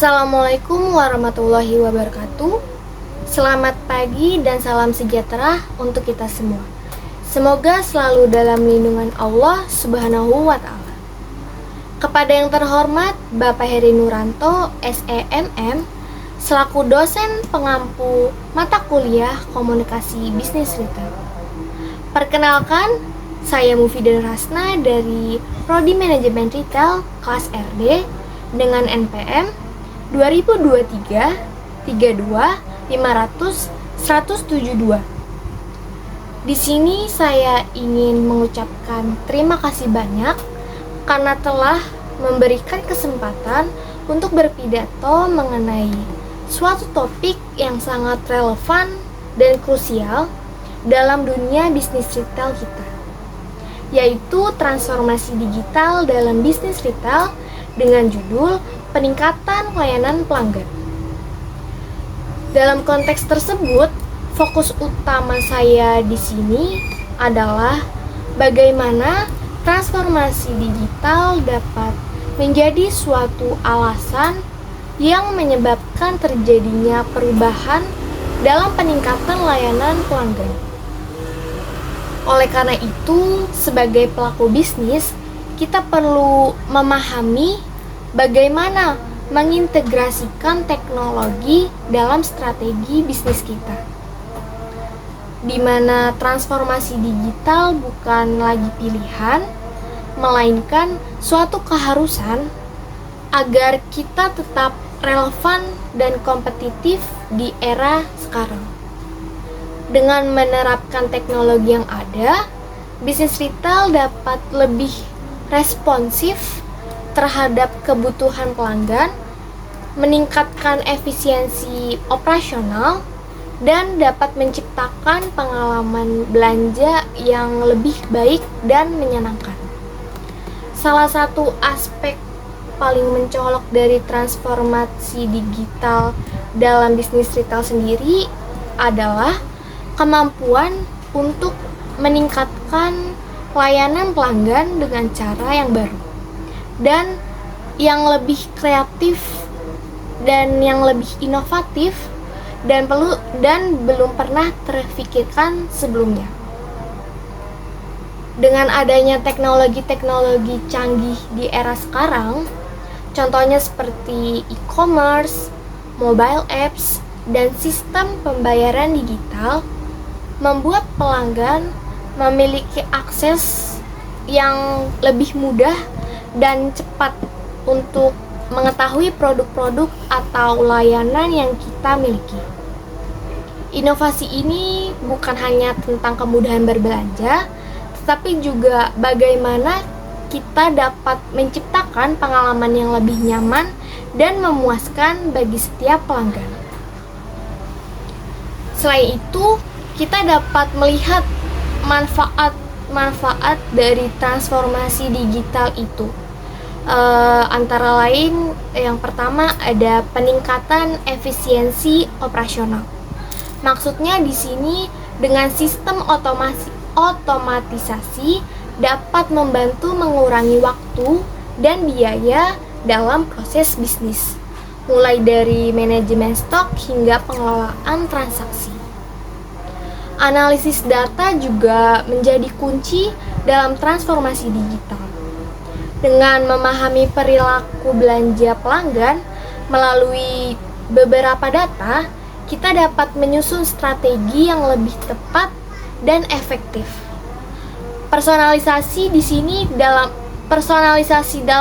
Assalamualaikum warahmatullahi wabarakatuh. Selamat pagi dan salam sejahtera untuk kita semua. Semoga selalu dalam lindungan Allah Subhanahu wa Ta'ala. Kepada yang terhormat Bapak Heri Nuranto, SEMM, selaku dosen pengampu mata kuliah Komunikasi Bisnis Retail. Perkenalkan, saya Mufidah Rasna dari Prodi Manajemen Retail kelas RD dengan NPM 2023 32 500 172. Di sini saya ingin mengucapkan terima kasih banyak karena telah memberikan kesempatan untuk berpidato mengenai suatu topik yang sangat relevan dan krusial dalam dunia bisnis retail kita, yaitu transformasi digital dalam bisnis retail dengan judul peningkatan layanan pelanggan. Dalam konteks tersebut, fokus utama saya di sini adalah bagaimana transformasi digital dapat menjadi suatu alasan yang menyebabkan terjadinya perubahan dalam peningkatan layanan pelanggan. Oleh karena itu, sebagai pelaku bisnis, kita perlu memahami bagaimana mengintegrasikan teknologi dalam strategi bisnis kita, di mana transformasi digital bukan lagi pilihan, melainkan suatu keharusan agar kita tetap relevan dan kompetitif di era sekarang. Dengan menerapkan teknologi yang ada, bisnis retail dapat lebih responsif terhadap kebutuhan pelanggan, meningkatkan efisiensi operasional, dan dapat menciptakan pengalaman belanja yang lebih baik dan menyenangkan. Salah satu aspek paling mencolok dari transformasi digital dalam bisnis retail sendiri adalah kemampuan untuk meningkatkan layanan pelanggan dengan cara yang baru dan yang lebih kreatif dan yang lebih inovatif dan belum pernah terfikirkan sebelumnya. Dengan adanya teknologi-teknologi canggih di era sekarang, contohnya seperti e-commerce, mobile apps, dan sistem pembayaran digital, membuat pelanggan memiliki akses yang lebih mudah dan cepat untuk mengetahui produk-produk atau layanan yang kita miliki. Inovasi ini bukan hanya tentang kemudahan berbelanja, tetapi juga bagaimana kita dapat menciptakan pengalaman yang lebih nyaman dan memuaskan bagi setiap pelanggan. Selain itu, kita dapat melihat manfaat dari transformasi digital itu. Antara lain, yang pertama ada peningkatan efisiensi operasional. Maksudnya di sini dengan sistem otomatisasi dapat membantu mengurangi waktu dan biaya dalam proses bisnis, mulai dari manajemen stok hingga pengelolaan transaksi. Analisis data juga menjadi kunci dalam transformasi digital. Dengan memahami perilaku belanja pelanggan melalui beberapa data, kita dapat menyusun strategi yang lebih tepat dan efektif. Personalisasi dalam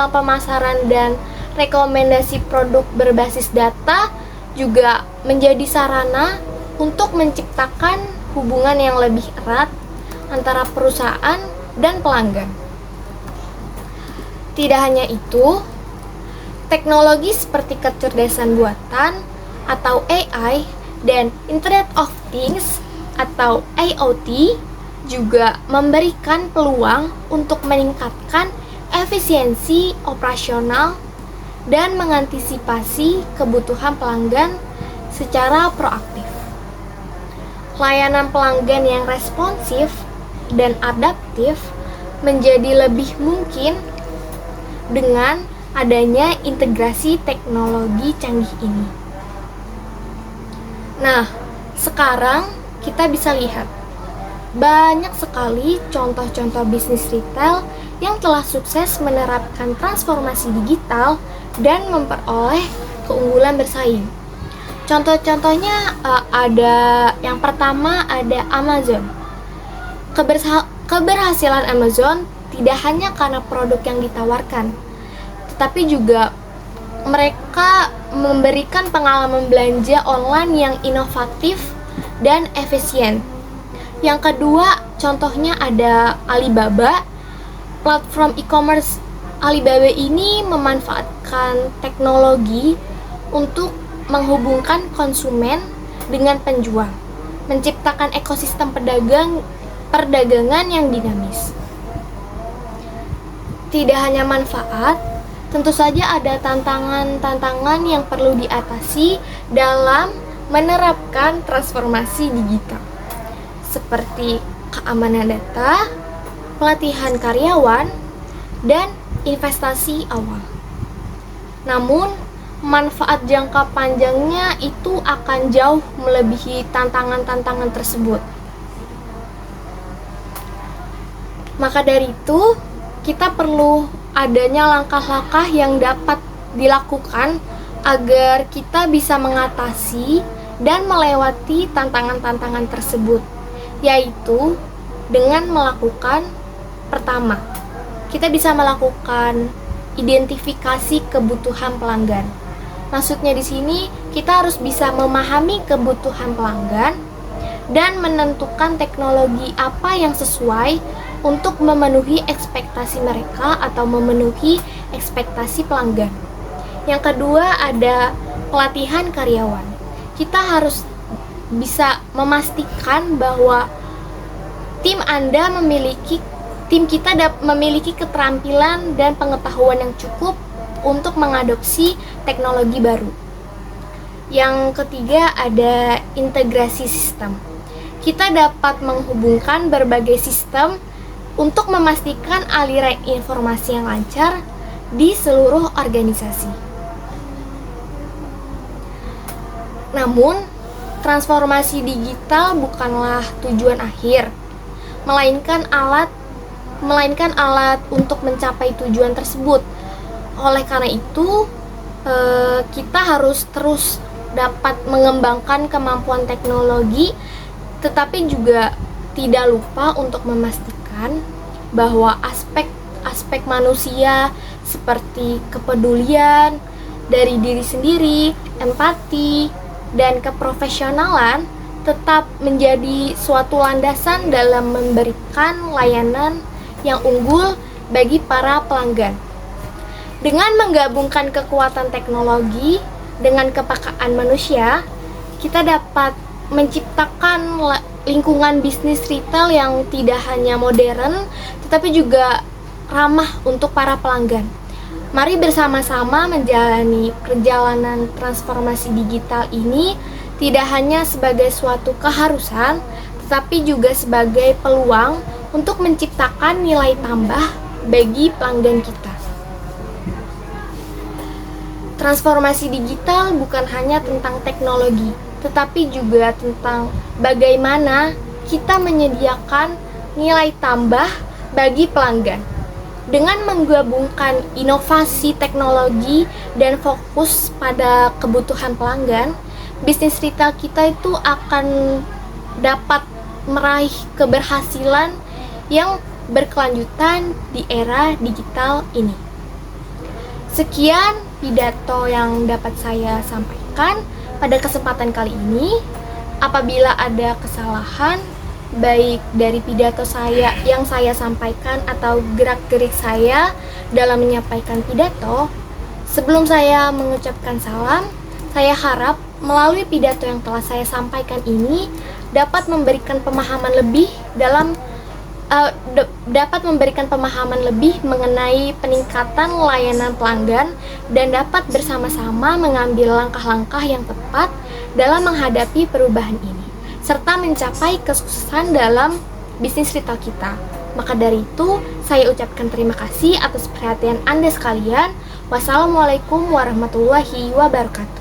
pemasaran dan rekomendasi produk berbasis data juga menjadi sarana untuk menciptakan hubungan yang lebih erat antara perusahaan dan pelanggan. Tidak hanya itu, teknologi seperti kecerdasan buatan atau AI dan Internet of Things atau IoT juga memberikan peluang untuk meningkatkan efisiensi operasional dan mengantisipasi kebutuhan pelanggan secara proaktif. Layanan pelanggan yang responsif dan adaptif menjadi lebih mungkin dengan adanya integrasi teknologi canggih ini. Nah, sekarang kita bisa lihat banyak sekali contoh-contoh bisnis retail yang telah sukses menerapkan transformasi digital dan memperoleh keunggulan bersaing. Contoh-contohnya ada yang pertama ada Amazon. Keberhasilan Amazon tidak hanya karena produk yang ditawarkan, tetapi juga mereka memberikan pengalaman belanja online yang inovatif dan efisien. Yang kedua, contohnya ada Alibaba. Platform e-commerce Alibaba ini memanfaatkan teknologi untuk menghubungkan konsumen dengan penjual, menciptakan ekosistem perdagangan yang dinamis. Tidak hanya manfaat, tentu saja ada tantangan-tantangan yang perlu diatasi dalam menerapkan transformasi digital, seperti keamanan data, pelatihan karyawan, dan investasi awal. Namun, manfaat jangka panjangnya itu akan jauh melebihi tantangan-tantangan tersebut. Maka dari itu, kita perlu adanya langkah-langkah yang dapat dilakukan agar kita bisa mengatasi dan melewati tantangan-tantangan tersebut, yaitu dengan melakukan pertama, kita bisa melakukan identifikasi kebutuhan pelanggan. Maksudnya di sini kita harus bisa memahami kebutuhan pelanggan dan menentukan teknologi apa yang sesuai untuk memenuhi ekspektasi mereka atau memenuhi ekspektasi pelanggan. Yang kedua ada pelatihan karyawan. Kita harus bisa memastikan bahwa tim kita memiliki keterampilan dan pengetahuan yang cukup untuk mengadopsi teknologi baru. Yang ketiga ada integrasi sistem. Kita dapat menghubungkan berbagai sistem untuk memastikan aliran informasi yang lancar di seluruh organisasi. Namun, transformasi digital bukanlah tujuan akhir, melainkan alat untuk mencapai tujuan tersebut. Oleh karena itu, kita harus terus dapat mengembangkan kemampuan teknologi, tetapi juga tidak lupa untuk memastikan bahwa aspek manusia seperti kepedulian dari diri sendiri, empati, dan keprofesionalan tetap menjadi suatu landasan dalam memberikan layanan yang unggul bagi para pelanggan. Dengan menggabungkan kekuatan teknologi dengan kepekaan manusia, kita dapat menciptakan lingkungan bisnis retail yang tidak hanya modern, tetapi juga ramah untuk para pelanggan. Mari bersama-sama menjalani perjalanan transformasi digital ini tidak hanya sebagai suatu keharusan, tetapi juga sebagai peluang untuk menciptakan nilai tambah bagi pelanggan kita. Transformasi digital bukan hanya tentang teknologi, tetapi juga tentang bagaimana kita menyediakan nilai tambah bagi pelanggan. Dengan menggabungkan inovasi teknologi dan fokus pada kebutuhan pelanggan, bisnis retail kita itu akan dapat meraih keberhasilan yang berkelanjutan di era digital ini. Sekian pidato yang dapat saya sampaikan pada kesempatan kali ini. Apabila ada kesalahan baik dari pidato saya yang saya sampaikan atau gerak-gerik saya dalam menyampaikan pidato, sebelum saya mengucapkan salam, saya harap melalui pidato yang telah saya sampaikan ini dapat memberikan pemahaman lebih mengenai peningkatan layanan pelanggan dan dapat bersama-sama mengambil langkah-langkah yang tepat dalam menghadapi perubahan ini, serta mencapai kesuksesan dalam bisnis retail kita. Maka dari itu, saya ucapkan terima kasih atas perhatian Anda sekalian. Wassalamualaikum warahmatullahi wabarakatuh.